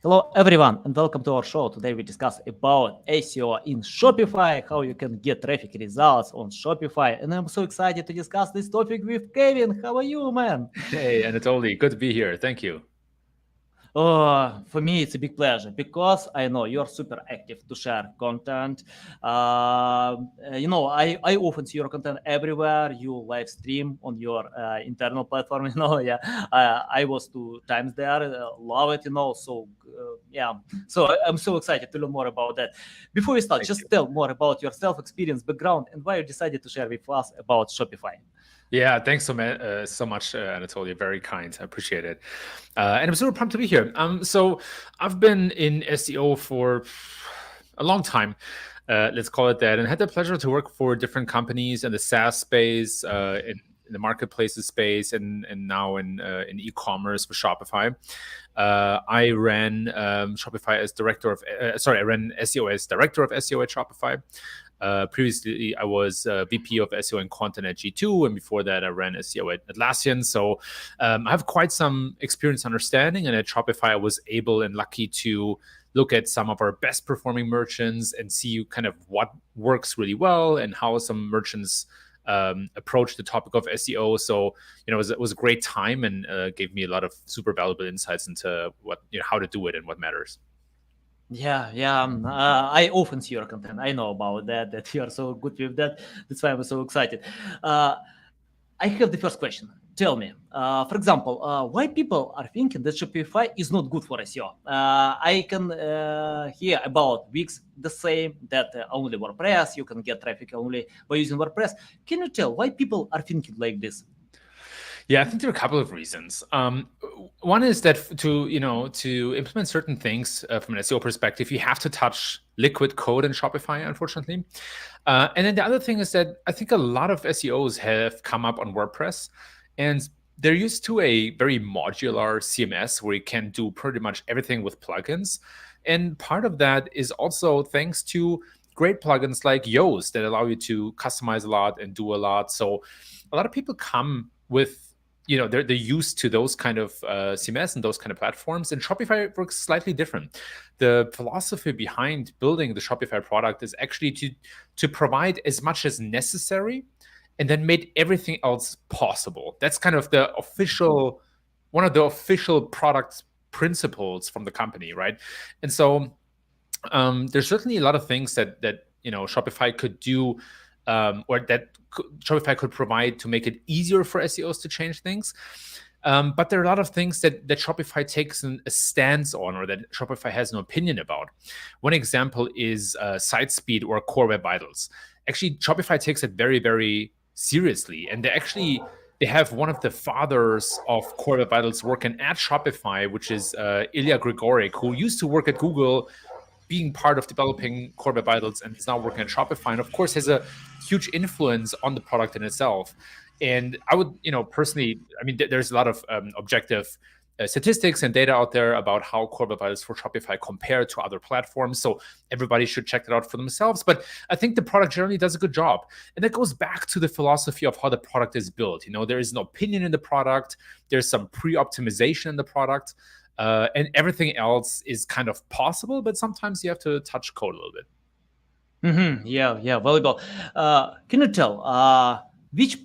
Hello everyone and welcome to our show. Today we discuss about SEO in Shopify, how you can get traffic results on Shopify. And I'm so excited to discuss this topic with Kevin. How are you, man? Hey, Anatoly, good to be here. Thank you. For me, it's a big pleasure because I know you're super active to share content. I often see your content everywhere. You live stream on your internal platform. I was 2 times there. Love it. So I'm so excited to learn more about that. Before we start, Thank you. just tell more about yourself, experience, background, and why you decided to share with us about Shopify. Yeah, thanks so much, Anatoly. Very kind. I appreciate it. And I'm super pumped to be here. So I've been in SEO for a long time, let's call it that, and had the pleasure to work for different companies in the SaaS space, in the marketplaces space, and now in e-commerce with Shopify. I ran Shopify as director of. I ran SEO as director of SEO at Shopify. Previously, I was VP of SEO and content at G2, and before that, I ran SEO at Atlassian. So I have quite some experience understanding, and at Shopify, I was able and lucky to look at some of our best performing merchants and see kind of what works really well and how some merchants approach the topic of SEO. So it was a great time and gave me a lot of super valuable insights into how to do it and what matters. Yeah. I often see your content. I know about that you are so good with that. That's why I'm so excited. I have the first question. Tell me, for example, why people are thinking that Shopify is not good for SEO? I can hear about Wix the same, that only WordPress, you can get traffic only by using WordPress. Can you tell why people are thinking like this? Yeah, I think there are a couple of reasons. One is that to implement certain things from an SEO perspective, you have to touch liquid code in Shopify, unfortunately. And then the other thing is that I think a lot of SEOs have come up on WordPress, and they're used to a very modular CMS where you can do pretty much everything with plugins. And part of that is also thanks to great plugins like Yoast that allow you to customize a lot and do a lot. So a lot of people come with they're used to those kind of CMS and those kind of platforms, and Shopify works slightly different. The philosophy behind building the Shopify product is actually to provide as much as necessary and then made everything else possible. That's kind of one of the official product principles from the company, right? And so there's certainly a lot of things that Shopify could do, or that Shopify could provide to make it easier for SEOs to change things. But there are a lot of things that Shopify takes a stance on, or that Shopify has an opinion about. One example is site speed or core web vitals. Actually, Shopify takes it very, very seriously, and they have one of the fathers of core web vitals working at Shopify, which is Ilya Grigorik, who used to work at Google, being part of developing core web vitals, and is now working at Shopify, and of course has a huge influence on the product in itself. And I would, personally, I mean, there's a lot of objective statistics and data out there about how core web vitals for Shopify compare to other platforms. So everybody should check that out for themselves. But I think the product generally does a good job. And that goes back to the philosophy of how the product is built. There is an opinion in the product. There's some pre-optimization in the product. And everything else is kind of possible, but sometimes you have to touch code a little bit. Yeah, valuable. Can you tell which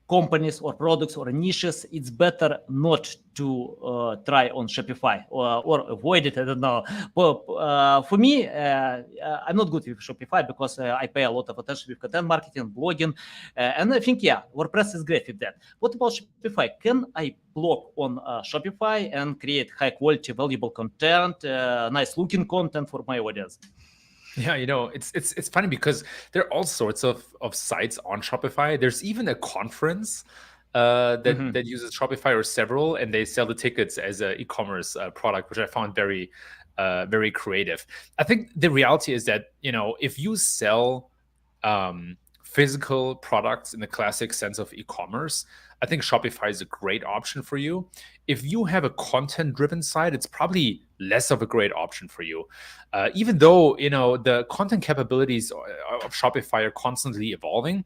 companies or products or niches it's better not to try on Shopify or avoid it? I don't know. For me, I'm not good with Shopify because I pay a lot of attention with content marketing, blogging, and I think WordPress is great with that. What about Shopify? Can I blog on Shopify and create high quality, valuable content, nice looking content for my audience? Yeah, it's funny because there are all sorts of sites on Shopify. There's even a conference that uses Shopify, or several, and they sell the tickets as an e-commerce product, which I found very, very creative. I think the reality is that if you sell physical products in the classic sense of e-commerce, I think Shopify is a great option for you. If you have a content-driven site, it's probably less of a great option for you. Even though the content capabilities of Shopify are constantly evolving,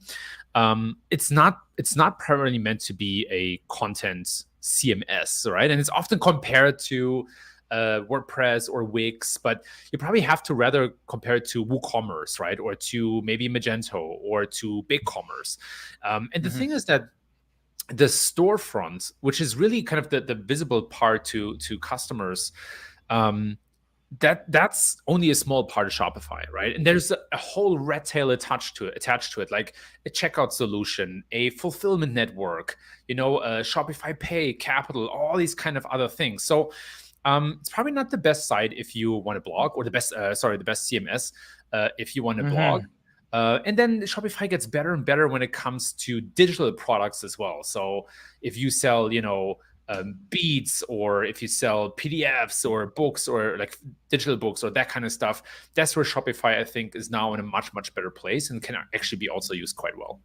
it's not primarily meant to be a content CMS, right? And it's often compared to WordPress or Wix, but you probably have to rather compare it to WooCommerce, right? Or to maybe Magento or to BigCommerce. And the thing is that the storefront, which is really kind of the visible part to customers, that's only a small part of Shopify, right? And there's a whole red tail attached to it, like a checkout solution, a fulfillment network, Shopify Pay, Capital, all these kind of other things. So it's probably not the best site if you want to blog, or the best CMS if you want to blog. And then Shopify gets better and better when it comes to digital products as well. So if you sell, beads, or if you sell PDFs or books, or like digital books or that kind of stuff, that's where Shopify, I think, is now in a much, much better place and can actually be also used quite well.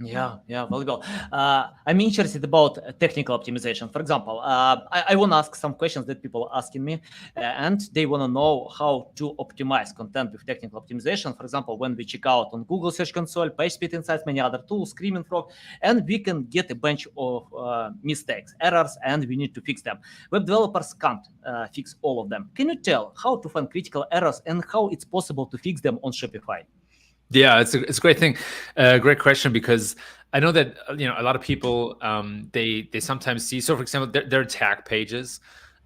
Yeah, valuable. I'm interested about technical optimization. For example, I want to ask some questions that people are asking me, and they want to know how to optimize content with technical optimization. For example, when we check out on Google Search Console, PageSpeed Insights, many other tools, Screaming Frog, and we can get a bunch of mistakes, errors, and we need to fix them. Web developers can't fix all of them. Can you tell how to find critical errors and how it's possible to fix them on Shopify? Yeah, it's a great thing, great question, because I know that a lot of people they sometimes see. So, for example, there are tag pages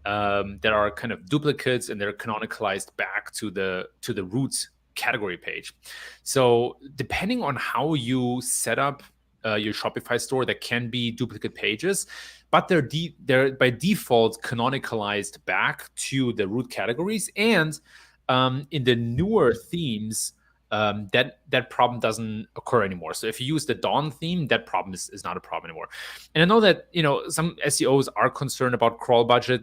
that are kind of duplicates, and they're canonicalized back to the root category page. So, depending on how you set up your Shopify store, there can be duplicate pages, but they're by default canonicalized back to the root categories. And in the newer themes, that problem doesn't occur anymore. So if you use the Dawn theme, that problem is not a problem anymore. And I know that some SEOs are concerned about crawl budget.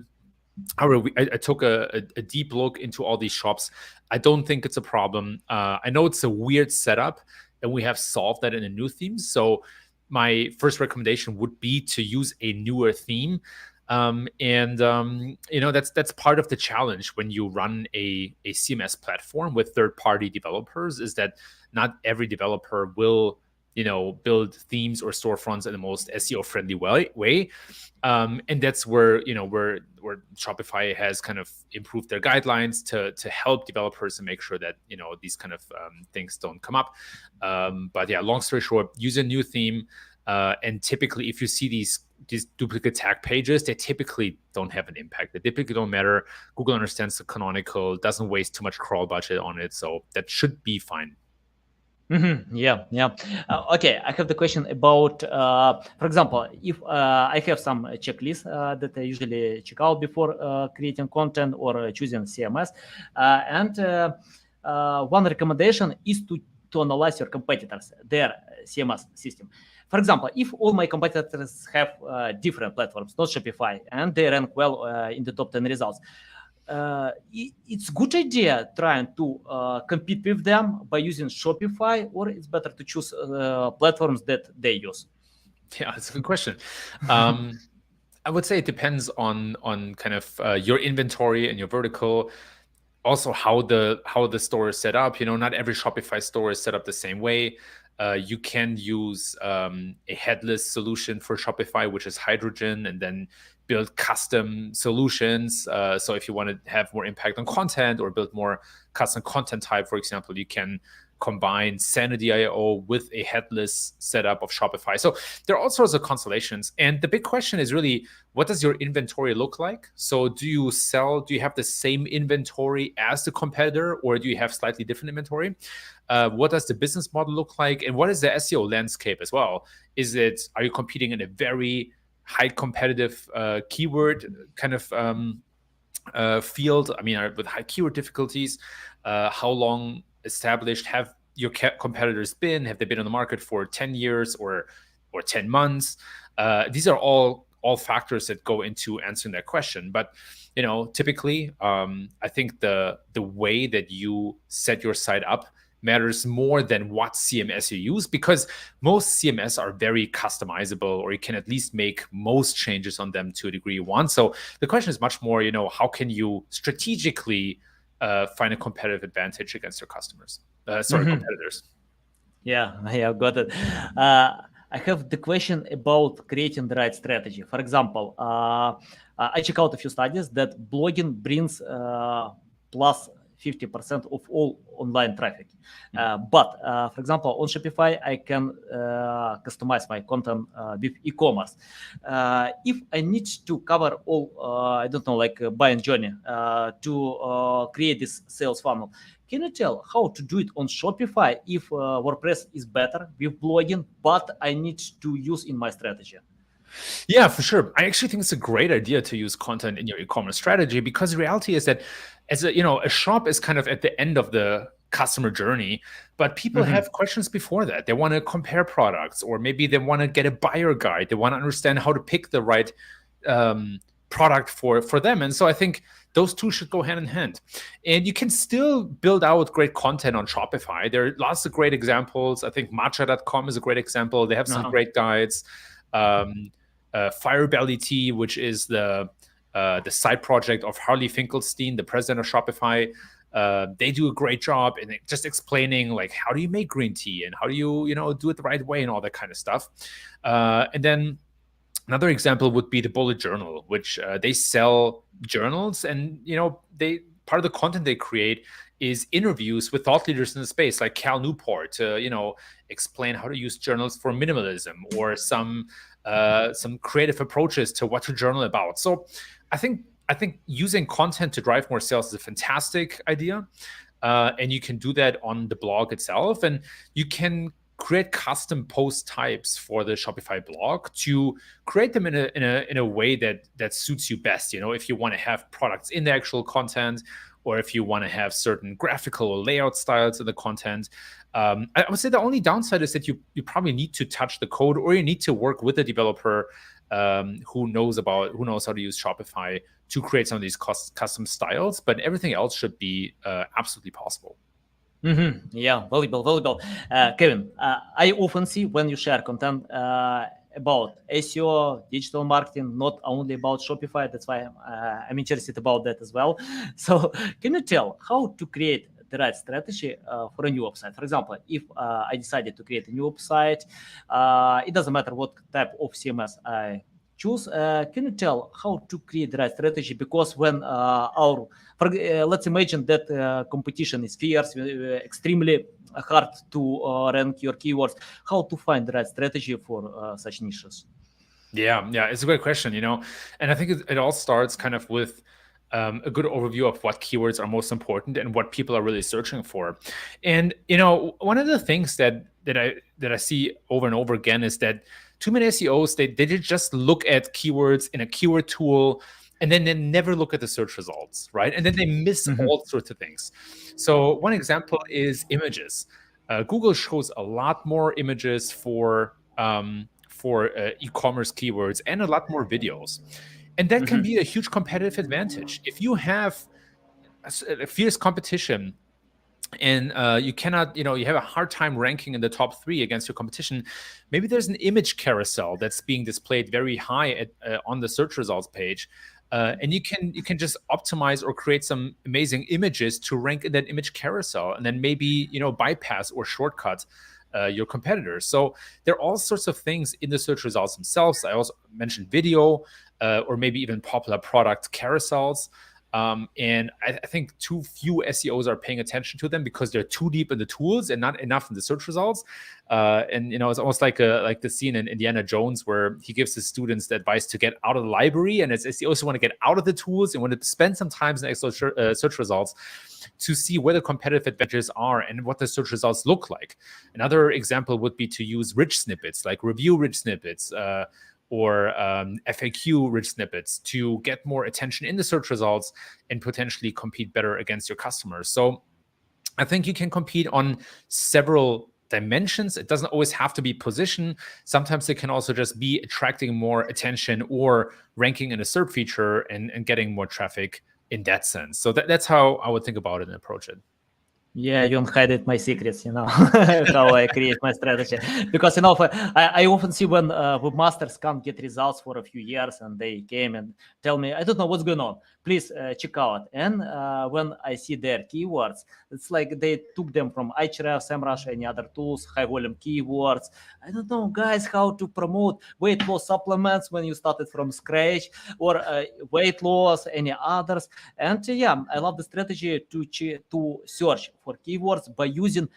However, I took a deep look into all these shops. I don't think it's a problem. I know it's a weird setup, and we have solved that in a new theme. So my first recommendation would be to use a newer theme. That's part of the challenge when you run a CMS platform with third-party developers, is that not every developer will build themes or storefronts in the most SEO-friendly way. And that's where Shopify has kind of improved their guidelines to help developers and make sure that these kind of things don't come up. But yeah, long story short, use a new theme. And typically, if you see these duplicate tag pages, they typically don't have an impact. They typically don't matter. Google understands the canonical, doesn't waste too much crawl budget on it, so that should be fine. Yeah. Okay, I have the question about, for example, if I have some checklists that I usually check out before creating content or choosing CMS, and one recommendation is to analyze your competitors, their CMS system. For example, if all my competitors have different platforms, not Shopify, and they rank well in the top 10 results, it's a good idea trying to compete with them by using Shopify, or it's better to choose platforms that they use? Yeah, that's a good question. I would say it depends on kind of your inventory and your vertical. Also, how the store is set up. Not every Shopify store is set up the same way. You can use a headless solution for Shopify, which is Hydrogen, and then build custom solutions. So if you want to have more impact on content or build more custom content type, for example, you can combine Sanity.io with a headless setup of Shopify. So there are all sorts of constellations. And the big question is really, what does your inventory look like? So do you have the same inventory as the competitor, or do you have slightly different inventory? What does the business model look like? And what is the SEO landscape as well? Are you competing in a very high competitive keyword kind of field? I mean, with high keyword difficulties, how long established have your competitors been? Have they been on the market for 10 years or 10 months? These are all factors that go into answering that question. But typically, I think the way that you set your site up matters more than what CMS you use, because most CMS are very customizable, or you can at least make most changes on them to a degree you want. So the question is much more, how can you strategically find a competitive advantage against your customers? Competitors. Yeah, got it. I have the question about creating the right strategy. For example, I check out a few studies that blogging brings plus 50% of all online traffic. But for example, on Shopify, I can customize my content with e-commerce. If I need to cover all, I don't know, like buying journey to create this sales funnel, can you tell how to do it on Shopify if WordPress is better with blogging, but I need to use in my strategy? Yeah, for sure. I actually think it's a great idea to use content in your e-commerce strategy, because the reality is that as a shop is kind of at the end of the customer journey, but people have questions before that. They want to compare products, or maybe they want to get a buyer guide. They want to understand how to pick the right product for them. And so I think those two should go hand in hand. And you can still build out great content on Shopify. There are lots of great examples. I think matcha.com is a great example. They have some great guides. Firebelly Tea, which is the side project of Harley Finkelstein, the president of Shopify. They do a great job in just explaining, like, how do you make green tea and how do you do it the right way and all that kind of stuff. And then another example would be the Bullet Journal, which they sell journals, and they part of the content they create is interviews with thought leaders in the space, like Cal Newport, to explain how to use journals for minimalism, or some creative approaches to what to journal about. So I think using content to drive more sales is a fantastic idea, and you can do that on the blog itself, and you can create custom post types for the Shopify blog to create them in a way that suits you best. If you want to have products in the actual content, or if you want to have certain graphical or layout styles in the content. I would say the only downside is that you probably need to touch the code, or you need to work with a developer who knows how to use Shopify to create some of these custom styles. But everything else should be absolutely possible. Yeah, valuable. Kevin, I often see when you share content about SEO, digital marketing, not only about Shopify. That's why I'm interested about that as well. So can you tell how to create the right strategy for a new website? For example, if I decided to create a new website, it doesn't matter what type of CMS I choose. Can you tell how to create the right strategy? Because when let's imagine that competition is fierce, extremely hard to rank your keywords. How to find the right strategy for such niches? Yeah, it's a great question, and I think it all starts kind of with a good overview of what keywords are most important and what people are really searching for. And one of the things that I see over and over again is that too many SEOs they just look at keywords in a keyword tool, and then they never look at the search results, right? And then they miss all sorts of things. So one example is images. Google shows a lot more images for e-commerce keywords, and a lot more videos. And that can be a huge competitive advantage. If you have a fierce competition, and you cannot, you have a hard time ranking in the top 3 against your competition, maybe there's an image carousel that's being displayed very high on the search results page. And you can just optimize or create some amazing images to rank in that image carousel, and then maybe bypass or shortcut your competitors. So there are all sorts of things in the search results themselves. I also mentioned video, or maybe even popular product carousels. And I think too few SEOs are paying attention to them because they're too deep in the tools and not enough in the search results. And it's almost like the scene in Indiana Jones where he gives his students the advice to get out of the library, and as SEOs want to get out of the tools and want to spend some time in the actual search results to see where the competitive advantages are and what the search results look like. Another example would be to use rich snippets, like review rich snippets, or FAQ rich snippets to get more attention in the search results and potentially compete better against your customers. So I think you can compete on several dimensions. It doesn't always have to be position. Sometimes it can also just be attracting more attention or ranking in a SERP feature and getting more traffic in that sense. So that's how I would think about it and approach it. Yeah, you don't hide it, my secrets, how I create my strategy. Because, I often see when webmasters can't get results for a few years and they came and tell me, I don't know what's going on. Please check out. And when I see their keywords, it's like they took them from Ahrefs, SEMrush, any other tools, high volume keywords. I don't know, guys, how to promote weight loss supplements when you started from scratch, or weight loss, any others. And yeah, I love the strategy to search for keywords by using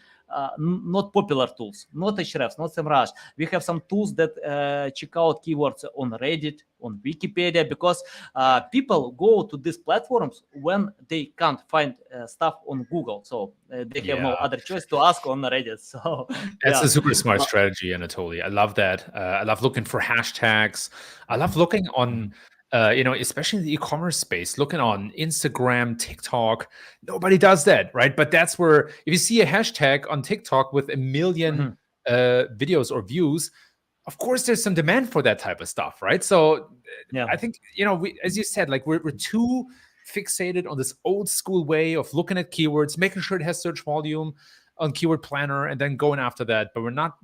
not popular tools, not Ahrefs, not SEMrush. We have some tools that check out keywords on Reddit, on Wikipedia, because people go to these platforms when they can't find stuff on Google. So they have no other choice to ask on Reddit. So That's yeah. a super smart strategy, Anatoly. I love that. I love looking for hashtags. I love looking on, especially in the e-commerce space, looking on Instagram, TikTok. Nobody does that, right? But that's where, if you see a hashtag on TikTok with 1 million videos or views, of course there's some demand for that type of stuff, right? So Yeah. I think, we, as you said, like we're too fixated on this old school way of looking at keywords, making sure it has search volume on Keyword Planner, and then going after that. But we're not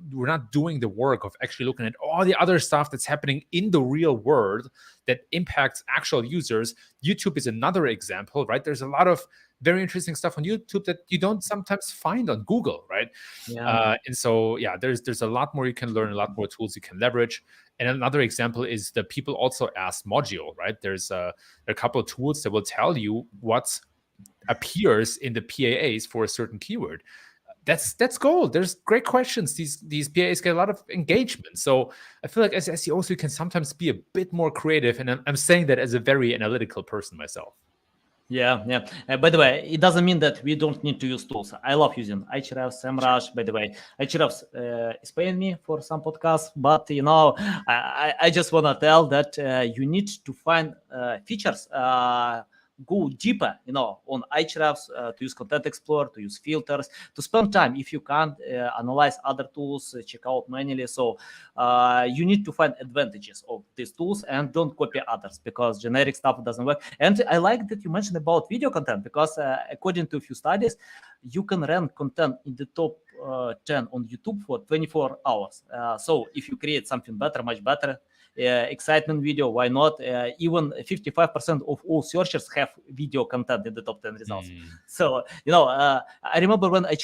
doing the work of actually looking at all the other stuff that's happening in the real world that impacts actual users. YouTube is another example, right? There's a lot of very interesting stuff on YouTube that you don't sometimes find on Google, right? Yeah. And so, yeah, there's a lot more you can learn, a lot more tools you can leverage. And another example is the People Also Ask module, right? There's a couple of tools that will tell you what appears in the PAAs for a certain keyword. That's gold. There's great questions. These PAs get a lot of engagement. So I feel like as SEOs, you can sometimes be a bit more creative. And I'm saying that as a very analytical person myself. Yeah. By the way, it doesn't mean that we don't need to use tools. I love using Ahrefs, SEMrush. By the way, Ahrefs is paying me for some podcasts, but I just want to tell that you need to find features. Go deeper, on Ahrefs, to use Content Explorer, to use filters, to spend time. If you can't analyze other tools, check out manually. So you need to find advantages of these tools and don't copy others, because generic stuff doesn't work. And I like that you mentioned about video content, because according to a few studies, you can rank content in the top 10 on YouTube for 24 hours. So if you create something better, much better, excitement video, why not? Even 55% of all searchers have video content in the top 10 results. So I remember when I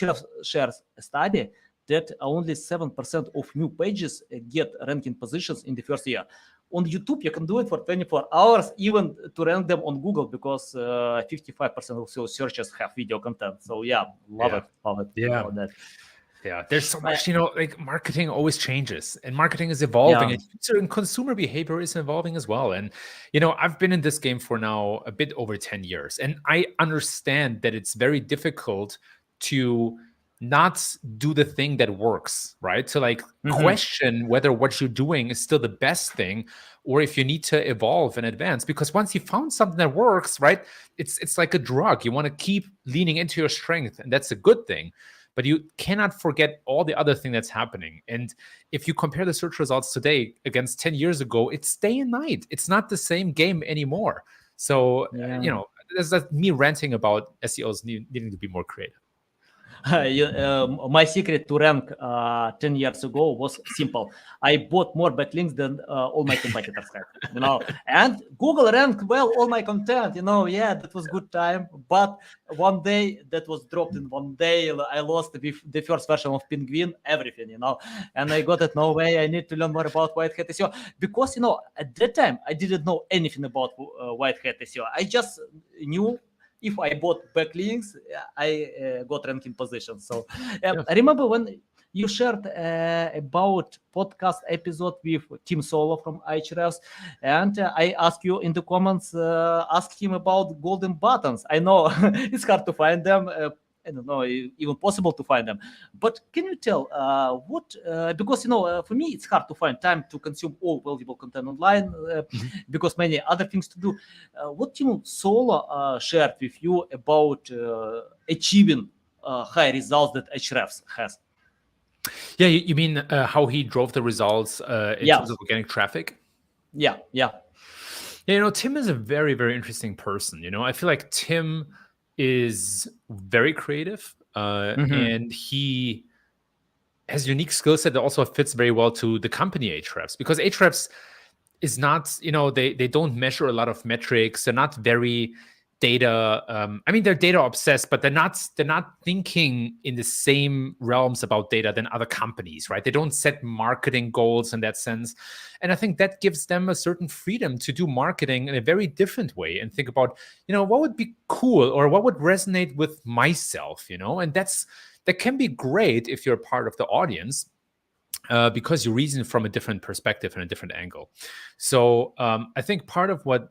shares a study that only 7% of new pages get ranking positions in the first year. On YouTube, you can do it for 24 hours, even to rank them on Google, because 55% of those searchers have video content. So love it. Yeah. Love that. Yeah, there's so much, like marketing always changes, and marketing is evolving, and user and consumer behavior is evolving as well. And, I've been in this game for now a bit over 10 years, and I understand that it's very difficult to not do the thing that works, right? To question whether what you're doing is still the best thing, or if you need to evolve and advance. Because once you found something that works, right, it's like a drug. You want to keep leaning into your strength, and that's a good thing. But you cannot forget all the other thing that's happening. And if you compare the search results today against 10 years ago, it's day and night. It's not the same game anymore. So, that's me ranting about SEOs needing to be more creative. My secret to rank 10 years ago was simple. I bought more backlinks than all my competitors had, and Google ranked well all my content, that was good time. But one day that was dropped in one day. I lost the first version of Penguin, everything, and I got it. No way. I need to learn more about white hat SEO, because, at that time, I didn't know anything about white hat SEO. I just knew if I bought backlinks, I got ranking positions. So I remember when you shared about podcast episode with Tim Solo from Ahrefs, and I asked you in the comments, ask him about golden buttons. I know it's hard to find them. I don't know, even possible to find them. But can you tell what? Because for me, it's hard to find time to consume all valuable content online, because many other things to do. What Tim Solo shared with you about achieving high results that Ahrefs has? Yeah, you mean how he drove the results in terms of organic traffic? Yeah. Tim is a very, very interesting person. I feel like Tim is very creative. and he has a unique skill set that also fits very well to the company Ahrefs, because Ahrefs is not, they don't measure a lot of metrics. They're not very data. They're data obsessed, but they're not thinking in the same realms about data than other companies, right? They don't set marketing goals in that sense. And I think that gives them a certain freedom to do marketing in a very different way and think about, what would be cool or what would resonate with myself, and that can be great if you're part of the audience. Because you reason from a different perspective and a different angle. So I think part of what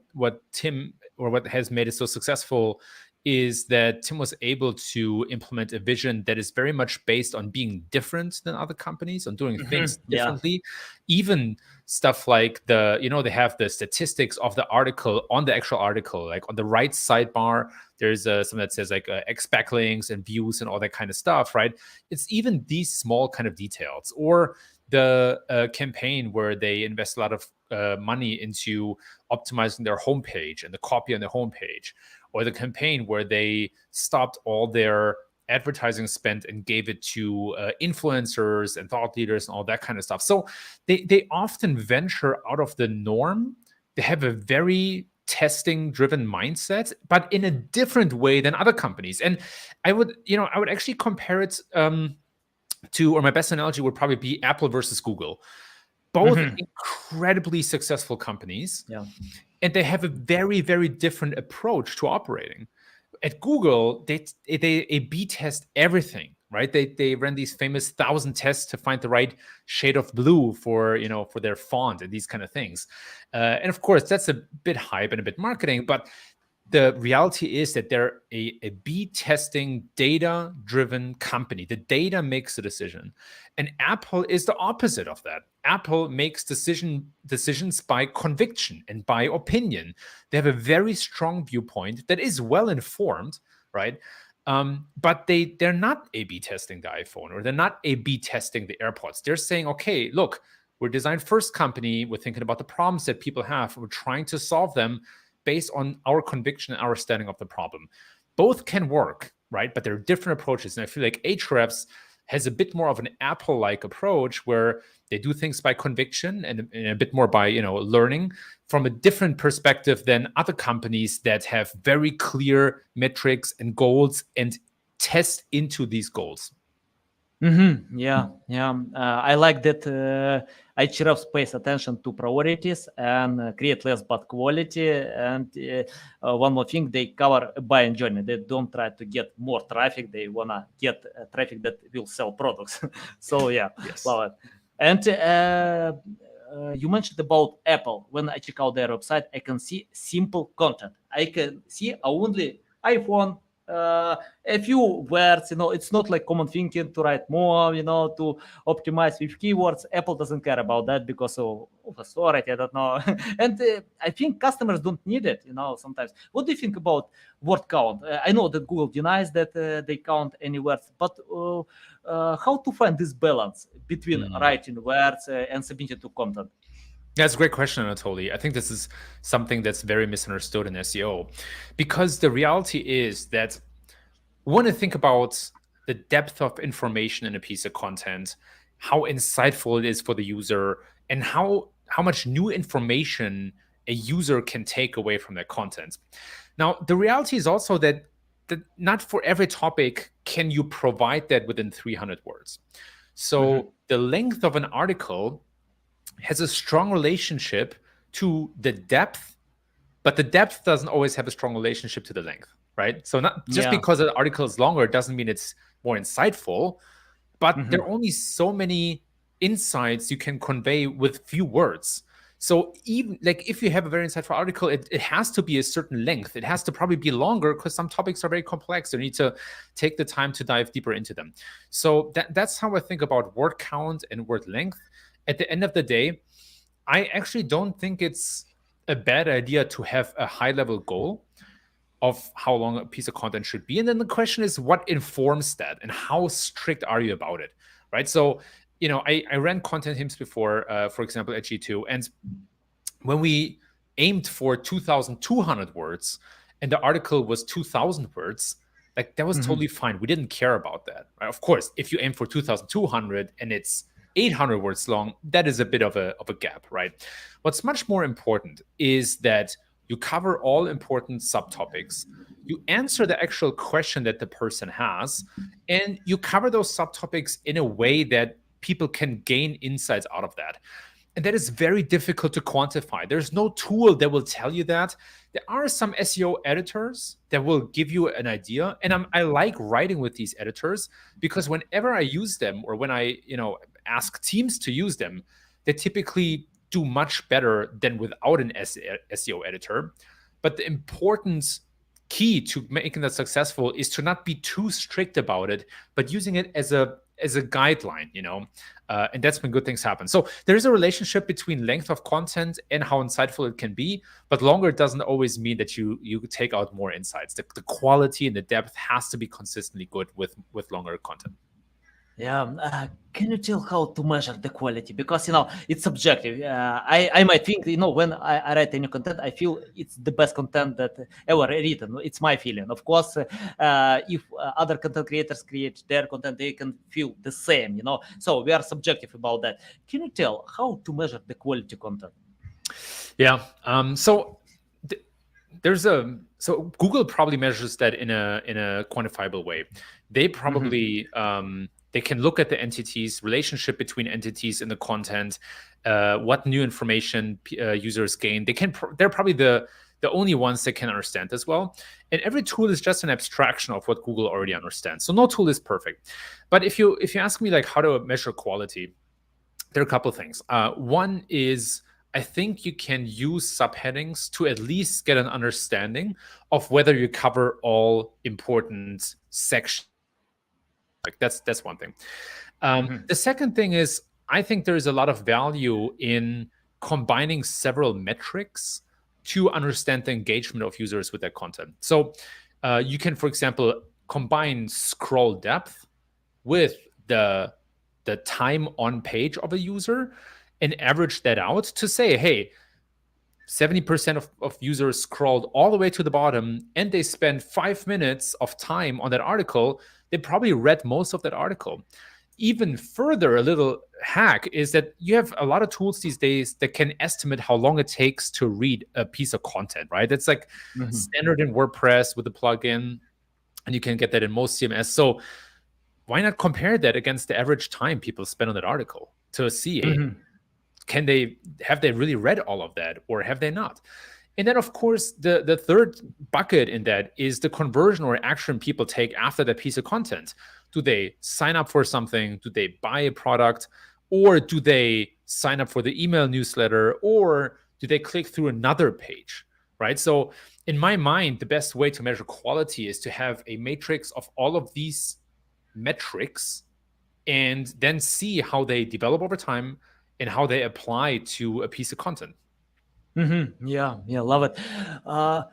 Tim, or what has made it so successful, is that Tim was able to implement a vision that is very much based on being different than other companies, on doing things differently. Even stuff like they have the statistics of the article on the actual article, like on the right sidebar, there's something that says like X backlinks and views and all that kind of stuff, right? It's even these small kind of details, or the campaign where they invest a lot of money into optimizing their homepage and the copy on the homepage, or the campaign where they stopped all their advertising spend and gave it to influencers and thought leaders and all that kind of stuff. So they often venture out of the norm. They have a very testing driven mindset, but in a different way than other companies. And I would actually compare it to, or my best analogy would probably be Apple versus Google. Both incredibly successful companies. Yeah. And they have a very, very different approach to operating. At Google, they A/B test everything, right? They ran these famous 1,000 tests to find the right shade of blue for their font and these kind of things. And of course, that's a bit hype and a bit marketing, but the reality is that they're a B testing, data-driven company. The data makes the decision. And Apple is the opposite of that. Apple makes decisions by conviction and by opinion. They have a very strong viewpoint that is well-informed, right? But they're not A/B testing the iPhone, or they're not A/B testing the AirPods. They're saying, okay, look, we're a design-first company. We're thinking about the problems that people have. We're trying to solve them based on our conviction and our understanding of the problem. Both can work, right? But there are different approaches. And I feel like Ahrefs has a bit more of an Apple-like approach, where they do things by conviction and a bit more by learning from a different perspective than other companies that have very clear metrics and goals and test into these goals. Yeah. I like that Ahrefs pays attention to priorities and create less bad quality. And one more thing, they cover a buying journey. They don't try to get more traffic. They wanna get traffic that will sell products. So yeah, Yes. love it. And you mentioned about Apple. When I check out their website, I can see simple content. I can see only iPhone, a few words. It's not like common thinking to write more, to optimize with keywords. Apple doesn't care about that because of authority. I don't know. And I think customers don't need it, sometimes. What do you think about word count? I know that Google denies that they count any words, but how to find this balance between writing words and submitting to content? That's a great question, Anatoly. I think this is something that's very misunderstood in SEO, because the reality is that we want to think about the depth of information in a piece of content, how insightful it is for the user, and how much new information a user can take away from that content. Now, the reality is also that not for every topic can you provide that within 300 words. So the length of an article has a strong relationship to the depth, but the depth doesn't always have a strong relationship to the length, right? So not just because an article is longer doesn't mean it's more insightful, but there are only so many insights you can convey with few words. So even like if you have a very insightful article, it has to be a certain length. It has to probably be longer because some topics are very complex. You need to take the time to dive deeper into them. So that's how I think about word count and word length. At the end of the day, I actually don't think it's a bad idea to have a high-level goal of how long a piece of content should be. And then the question is, what informs that and how strict are you about it, right? So, I ran content teams before, for example, at G2. And when we aimed for 2,200 words and the article was 2,000 words, Like that was totally fine. We didn't care about that. Right? Of course, if you aim for 2,200 and it's 800 words long, that is a bit of a gap, right? What's much more important is that you cover all important subtopics. You answer the actual question that the person has, and you cover those subtopics in a way that people can gain insights out of that. And that is very difficult to quantify. There's no tool that will tell you that. There are some SEO editors that will give you an idea. And I like writing with these editors because whenever I use them or when I, ask teams to use them, they typically do much better than without an SEO editor. But the important key to making that successful is to not be too strict about it, but using it as a guideline, and that's when good things happen. So there's a relationship between length of content and how insightful it can be, but longer doesn't always mean that you take out more insights. The quality and the depth has to be consistently good with longer content. Yeah, can you tell how to measure the quality? Because it's subjective. I might think when I write any content, I feel it's the best content that ever written. It's my feeling. Of course, if other content creators create their content, they can feel the same. So we are subjective about that. Can you tell how to measure the quality content? Yeah. So Google probably measures that in a quantifiable way. They probably they can look at the entities, relationship between entities in the content, what new information users gain. They're probably the only ones that can understand as well. And every tool is just an abstraction of what Google already understands. So no tool is perfect. But if you ask me like how to measure quality, there are a couple of things. One is I think you can use subheadings to at least get an understanding of whether you cover all important sections. Like that's one thing. The second thing is I think there is a lot of value in combining several metrics to understand the engagement of users with their content. So you can, for example, combine scroll depth with the time on page of a user and average that out to say, hey, 70% of users scrolled all the way to the bottom and they spend 5 minutes of time on that article. They probably read most of that article. Even further, a little hack is that you have a lot of tools these days that can estimate how long it takes to read a piece of content, right? That's like standard in WordPress with a plugin, and you can get that in most CMS. So why not compare that against the average time people spend on that article to see, have they really read all of that or have they not? And then, of course, the third bucket in that is the conversion or action people take after that piece of content. Do they sign up for something? Do they buy a product? Or do they sign up for the email newsletter? Or do they click through another page, right? So in my mind, the best way to measure quality is to have a matrix of all of these metrics and then see how they develop over time and how they apply to a piece of content. Yeah, love it. I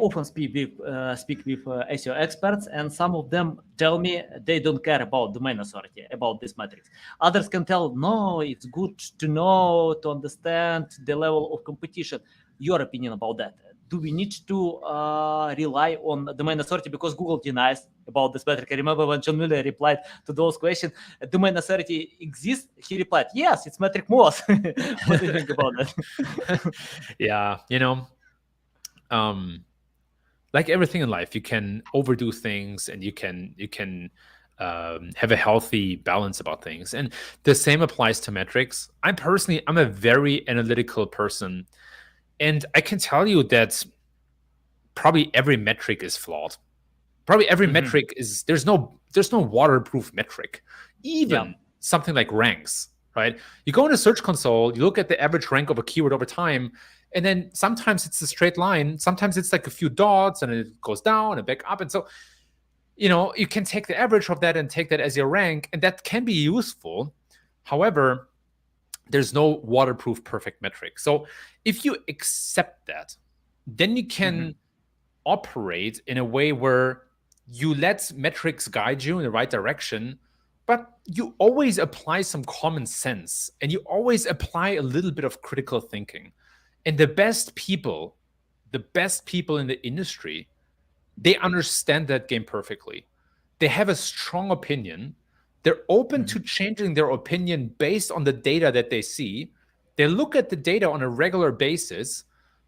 often speak with SEO experts, and some of them tell me they don't care about domain authority, about this metrics. Others can tell, no, it's good to know, to understand the level of competition. Your opinion about that? Do we need to rely on domain authority? Because Google denies about this metric. I remember when John Mueller replied to those questions, domain authority exists? He replied, yes, it's metric most. What do you think about that? Yeah, like everything in life, you can overdo things and you can have a healthy balance about things. And the same applies to metrics. I'm a very analytical person. And I can tell you that probably every metric is flawed. Probably every metric is there's no waterproof metric. Even something like ranks, right? You go in a search console, you look at the average rank of a keyword over time, and then sometimes it's a straight line, sometimes it's like a few dots and it goes down and back up. And so, you can take the average of that and take that as your rank, and that can be useful. However, there's no waterproof perfect metric. So if you accept that, then you can operate in a way where you let metrics guide you in the right direction, but you always apply some common sense and you always apply a little bit of critical thinking. And the best people in the industry they understand that game perfectly. They have a strong opinion. They're open to changing their opinion based on the data that they see. They look at the data on a regular basis,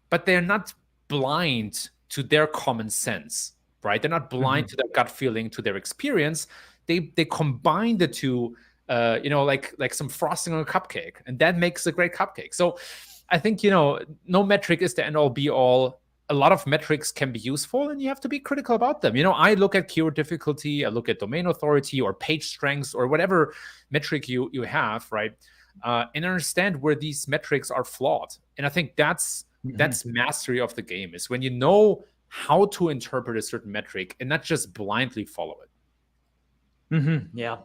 but they're not blind to their common sense, right? They're not blind to their gut feeling, to their experience. They combine the two, like some frosting on a cupcake, and that makes a great cupcake. So I think, no metric is the end all be all. A lot of metrics can be useful, and you have to be critical about them. I look at keyword difficulty, I look at domain authority or page strengths or whatever metric you have, right? And understand where these metrics are flawed. And I think that's mastery of the game, is when you know how to interpret a certain metric and not just blindly follow it. Yeah.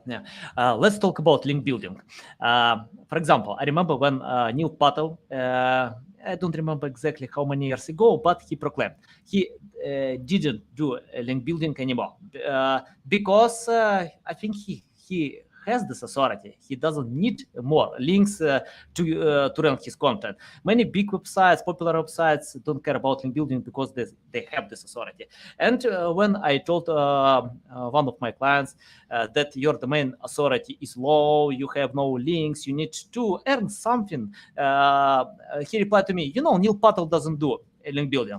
Let's talk about link building. For example, I remember when Neil Patel, I don't remember exactly how many years ago, but he proclaimed he didn't do link building anymore because I think he has this authority. He doesn't need more links to rank his content. Many big websites, popular websites, don't care about link building because they have this authority. And when I told one of my clients that your domain authority is low, you have no links, you need to earn something, he replied to me, Neil Patel doesn't do link building.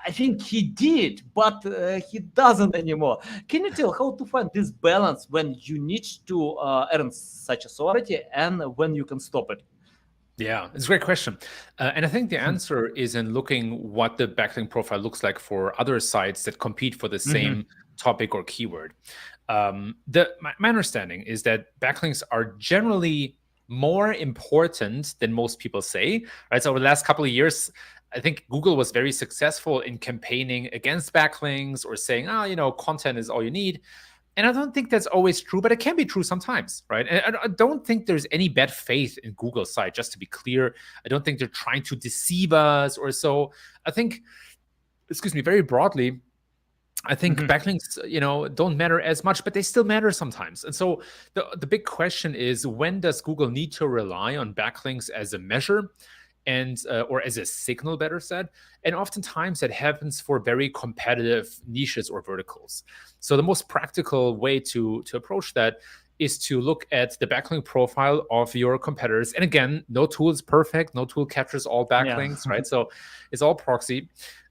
I think he did, but he doesn't anymore. Can you tell how to find this balance when you need to earn such authority and when you can stop it? Yeah, it's a great question. And I think the answer is in looking what the backlink profile looks like for other sites that compete for the same topic or keyword. My understanding is that backlinks are generally more important than most people say, right? So over the last couple of years, I think Google was very successful in campaigning against backlinks or saying, content is all you need. And I don't think that's always true, but it can be true sometimes, right? And I don't think there's any bad faith in Google's side, just to be clear. I don't think they're trying to deceive us or so. I think, very broadly, I think backlinks, don't matter as much, but they still matter sometimes. And so the big question is, when does Google need to rely on backlinks as a measure? And or as a signal, better said. And oftentimes that happens for very competitive niches or verticals. So the most practical way to approach that is to look at the backlink profile of your competitors. And again, no tool is perfect. No tool captures all backlinks, right? So it's all proxy.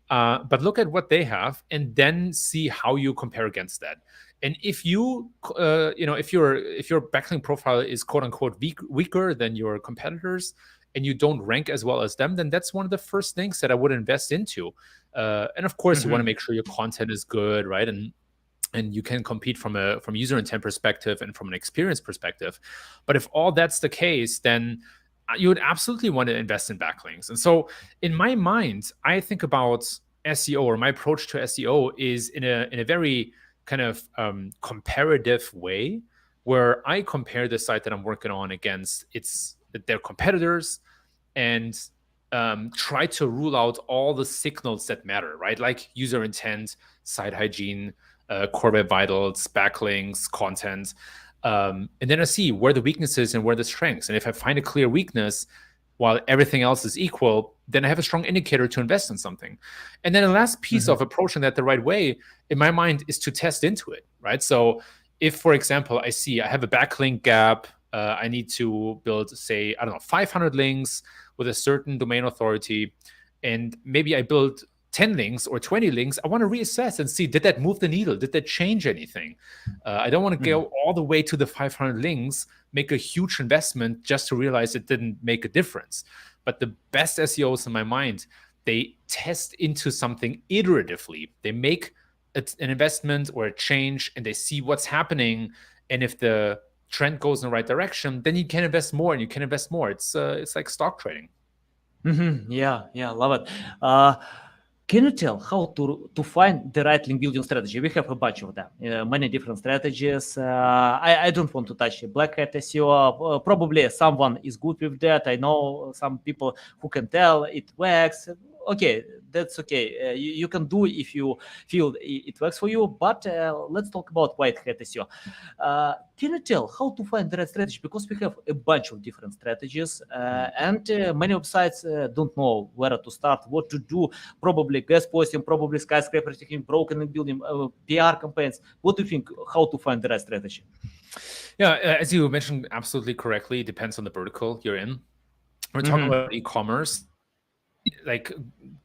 But look at what they have and then see how you compare against that. And if you, if your backlink profile is quote unquote weaker than your competitors, and you don't rank as well as them, then that's one of the first things that I would invest into. And of course, you want to make sure your content is good, right? And you can compete from user intent perspective and from an experience perspective. But if all that's the case, then you would absolutely want to invest in backlinks. And so in my mind, I think about SEO, or my approach to SEO is in a very kind of comparative way, where I compare the site that I'm working on against their competitors and try to rule out all the signals that matter, right? Like user intent, site hygiene, core web vitals, backlinks, content. And then I see where the weaknesses and where the strengths. And if I find a clear weakness while everything else is equal, then I have a strong indicator to invest in something. And then the last piece of approaching that the right way, in my mind, is to test into it, right? So if, for example, I see I have a backlink gap, I need to build, say, 500 links with a certain domain authority, and maybe I build 10 links or 20 links. I want to reassess and see, did that move the needle? Did that change anything? I don't want to go all the way to the 500 links, make a huge investment just to realize it didn't make a difference. But the best SEOs in my mind, they test into something iteratively. They make an investment or a change, and they see what's happening. And if the trend goes in the right direction, then you can invest more and you can invest more. It's like stock trading. Yeah, love it. Can you tell how to find the right link building strategy? We have a bunch of them, many different strategies. I don't want to touch black hat SEO. Probably someone is good with that. I know some people who can tell it works. Okay, that's okay. You can do if you feel it works for you. But let's talk about white hat SEO. Can you tell how to find the right strategy? Because we have a bunch of different strategies, and many websites don't know where to start, what to do. Probably guest posting, probably skyscraper taking, broken link building, PR campaigns. What do you think? How to find the right strategy? Yeah, as you mentioned absolutely correctly, it depends on the vertical you're in. We're talking about e-commerce. Like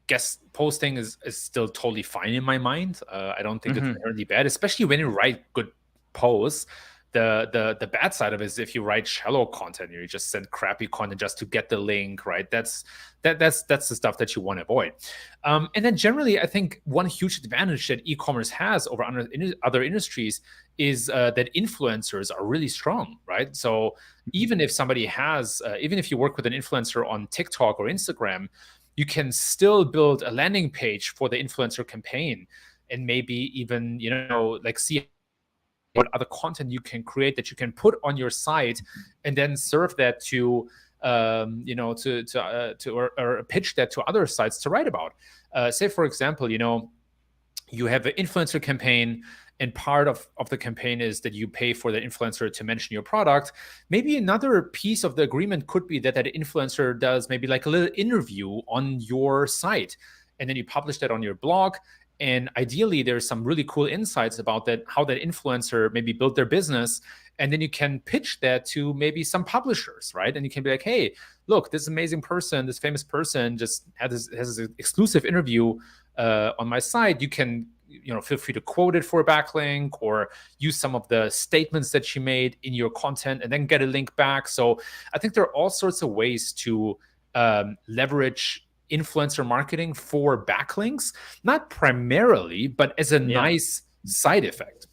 guest posting is still totally fine in my mind. I don't think it's inherently bad, especially when you write good posts. The bad side of it is if you write shallow content, you just send crappy content just to get the link, right? That's the stuff that you want to avoid. And then generally, I think one huge advantage that e-commerce has over other industries is that influencers are really strong, right? So even if somebody has, even if you work with an influencer on TikTok or Instagram, you can still build a landing page for the influencer campaign, and maybe even like see what other content you can create that you can put on your site, and then serve that to or pitch that to other sites to write about. Say for example, you have an influencer campaign, and part of the campaign is that you pay for the influencer to mention your product. Maybe another piece of the agreement could be that influencer does maybe like a little interview on your site, and then you publish that on your blog. And ideally, there's some really cool insights about that, how that influencer maybe built their business. And then you can pitch that to maybe some publishers, right? And you can be like, hey, look, this amazing person, this famous person just has this exclusive interview on my site. You can feel free to quote it for a backlink, or use some of the statements that she made in your content and then get a link back. So I think there are all sorts of ways to leverage influencer marketing for backlinks, not primarily, but as a nice side effect.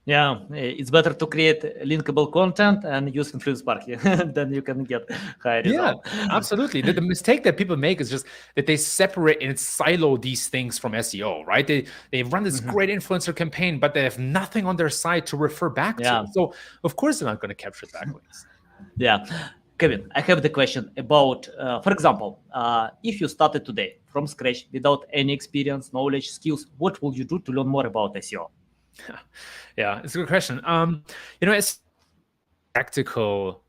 Yeah, it's better to create linkable content and use influence marketing. Then you can get high results. Yeah, absolutely. The mistake that people make is just that they separate and silo these things from SEO, right? They run this great influencer campaign, but they have nothing on their site to refer back to. So of course they're not going to capture backlinks. Yeah. Kevin, I have the question about, for example, if you started today from scratch without any experience, knowledge, skills, what will you do to learn more about SEO? Yeah, it's a good question. It's practical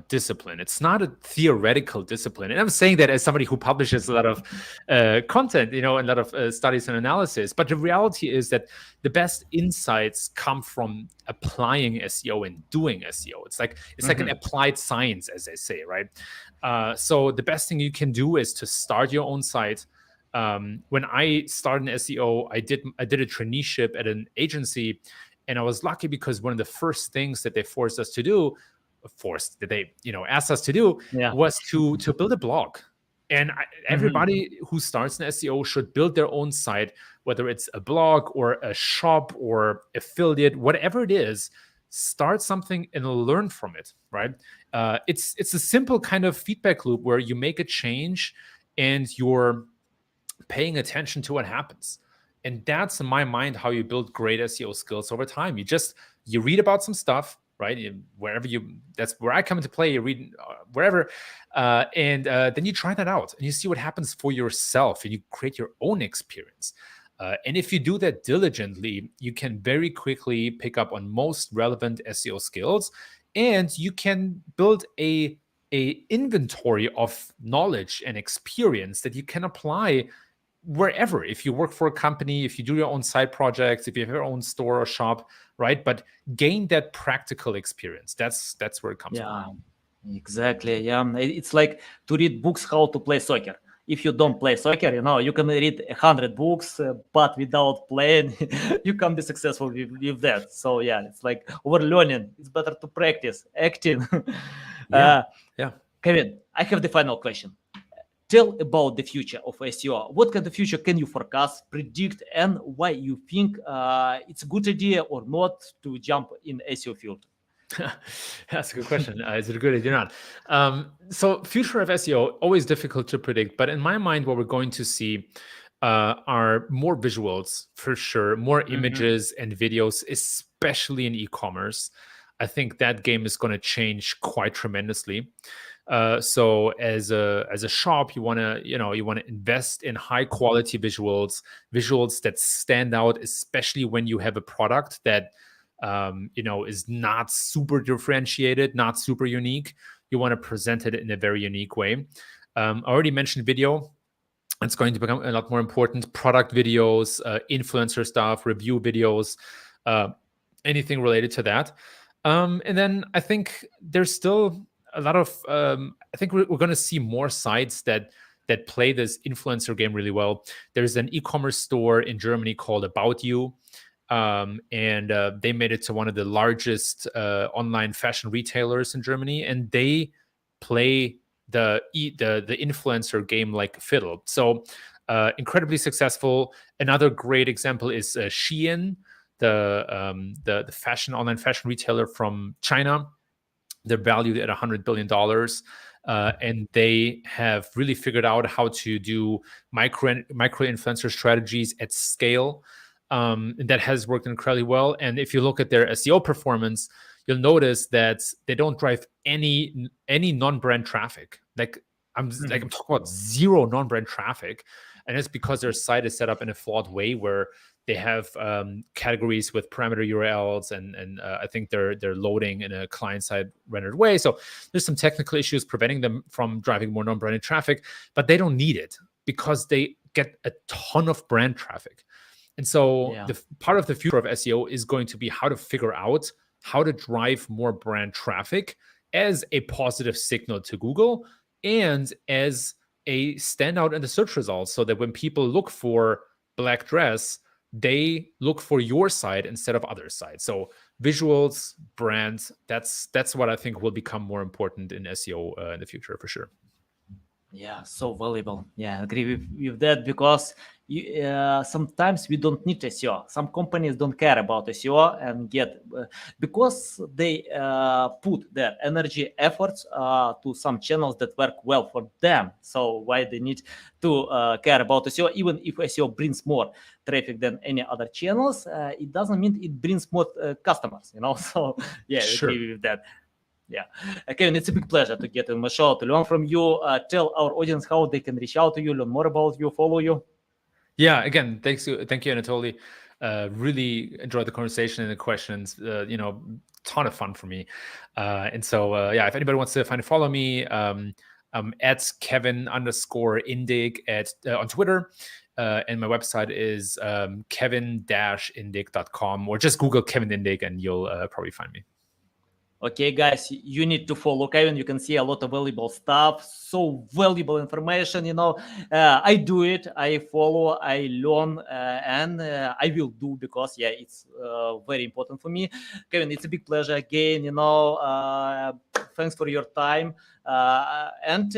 discipline. It's not a theoretical discipline. And I'm saying that as somebody who publishes a lot of content, and a lot of studies and analysis. But the reality is that the best insights come from applying SEO and doing SEO. It's like an applied science, as they say, right? So the best thing you can do is to start your own site. When I started in SEO, I did a traineeship at an agency, and I was lucky because one of the first things that they asked us to do was to build a blog. And everybody who starts in SEO should build their own site, whether it's a blog or a shop or affiliate, whatever it is. Start something and learn from it, right? It's a simple kind of feedback loop where you make a change and you're paying attention to what happens. And that's, in my mind, how you build great SEO skills over time. You read about some stuff, right? That's where I come into play. You read wherever, and then you try that out and you see what happens for yourself, and you create your own experience. And if you do that diligently, you can very quickly pick up on most relevant SEO skills, and you can build a inventory of knowledge and experience that you can apply wherever. If you work for a company, if you do your own side projects, if you have your own store or shop, right? But gain that practical experience. That's where it comes from. Exactly. Yeah, it's like to read books how to play soccer. If you don't play soccer, you can read 100 books, but without playing, you can't be successful with that. So yeah, it's like overlearning. It's better to practice acting. Yeah. Kevin, I have the final question. Tell about the future of SEO. What kind of future can you forecast, predict, and why you think it's a good idea or not to jump in SEO field? That's a good question. Is it a good idea or not? So future of SEO, always difficult to predict. But in my mind, what we're going to see are more visuals, for sure, more images and videos, especially in e-commerce. I think that game is going to change quite tremendously. So as a shop, you want to invest in high quality visuals that stand out, especially when you have a product that is not super differentiated, not super unique. You want to present it in a very unique way. I already mentioned video. It's going to become a lot more important. Product videos, influencer stuff, review videos, anything related to that. And then I think there's still a lot of. I think we're going to see more sites that play this influencer game really well. There's an e-commerce store in Germany called About You, and they made it to one of the largest online fashion retailers in Germany, and they play the influencer game like fiddle. So incredibly successful. Another great example is Shein, the online fashion retailer from China. They're valued at $100 billion. And they have really figured out how to do micro influencer strategies at scale. And that has worked incredibly well. And if you look at their SEO performance, you'll notice that they don't drive any non-brand traffic. I'm talking about zero non-brand traffic, and it's because their site is set up in a flawed way where they have categories with parameter URLs, and I think they're loading in a client-side rendered way. So there's some technical issues preventing them from driving more non-branded traffic, but they don't need it because they get a ton of brand traffic. And so the part of the future of SEO is going to be how to figure out how to drive more brand traffic as a positive signal to Google and as a standout in the search results, so that when people look for black dress, they look for your site instead of other sites. So visuals, brands, that's what I think will become more important in SEO in the future for sure. Yeah, so valuable. Yeah, I agree with that, because sometimes we don't need SEO. Some companies don't care about SEO and because they put their energy, efforts to some channels that work well for them. So why they need to care about SEO? Even if SEO brings more traffic than any other channels, it doesn't mean it brings more customers. So yeah, Sure. I agree with that. Yeah. Kevin, it's a big pleasure to get on my show, to learn from you. Tell our audience how they can reach out to you, learn more about you, follow you. Yeah, again, thank you, Anatoly. Really enjoyed the conversation and the questions. Ton of fun for me. And so, if anybody wants to find and follow me, I'm at Kevin_Indig on Twitter. And my website is kevin-indig.com, or just Google Kevin Indig and you'll probably find me. Okay, guys, you need to follow Kevin. You can see a lot of valuable stuff, so valuable information. I do it, I follow, I learn, and I will do, because it's very important for me. Kevin, it's a big pleasure again. Thanks for your time. And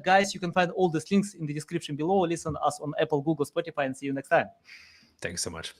guys, you can find all these links in the description below. Listen us on Apple, Google, Spotify, and see you next time. Thanks so much.